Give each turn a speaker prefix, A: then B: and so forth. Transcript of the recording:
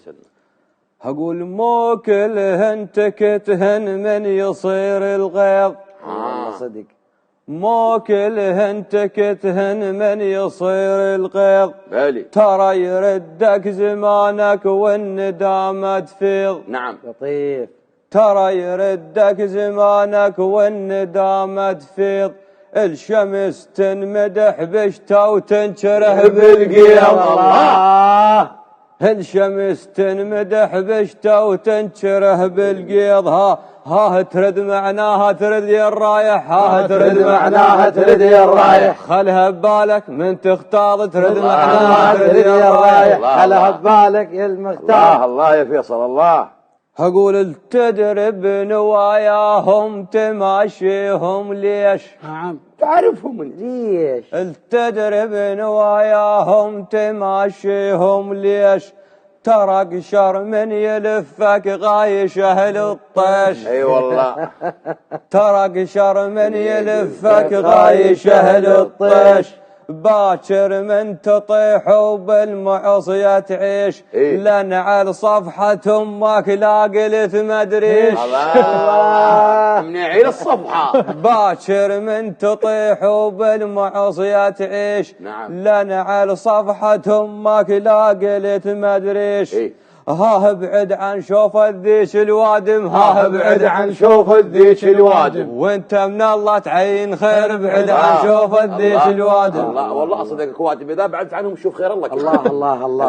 A: وسلم.
B: أقول مو كلهن تكتهن من يصير الغيظ.
C: صدق.
B: مو كلهن تكتهن من يصير الغيظ.
A: بالي.
B: ترى يردك زمانك والندامة تفيض.
A: نعم.
C: لطيف.
B: ترى يردك زمانك والندامة تفيض. الشمس تنمدح بشتا وتنشره بالقيض.
C: الله.
B: الشمس تنمدح بشتا وتنشره بالقيض. ها ترد معناها ترد يا الرايح. ها ترد معناها ترد يا الرايح. خلها ببالك من تختاض ترد معناها ترد يا الرايح.
C: خلها ببالك يا المختار.
A: الله يا فيصل الله.
B: أقول تدرب نواياهم تماشيهم ليش.
C: نعم.
A: تعرفهم انت.
C: ليش؟
B: تدرب نواياهم تماشيهم ليش. ترى قشر من يلفك غايش أهل الطيش.
A: اي والله.
B: ترى قشر من يلفك غايش أهل الطيش. باكر من تطيح وبالمعصية تعيش. لن على صفحة امك لا قلت مدريش.
A: الله منيعين الصفحة.
B: باكر من تطيح وبالمعصية تعيش.
A: نعم.
B: لن على صفحة امك لا قلت مدريش. ها بعد عن شوف الذيش الوادم. ها بعد عن شوف الذيش الوادم. وانت من الله تعين خير بعد عن شوف الذيش الوادم.
A: الله والله اصدقك وادم اذا بعدت عنهم شوف خير الله.
C: الله الله الله.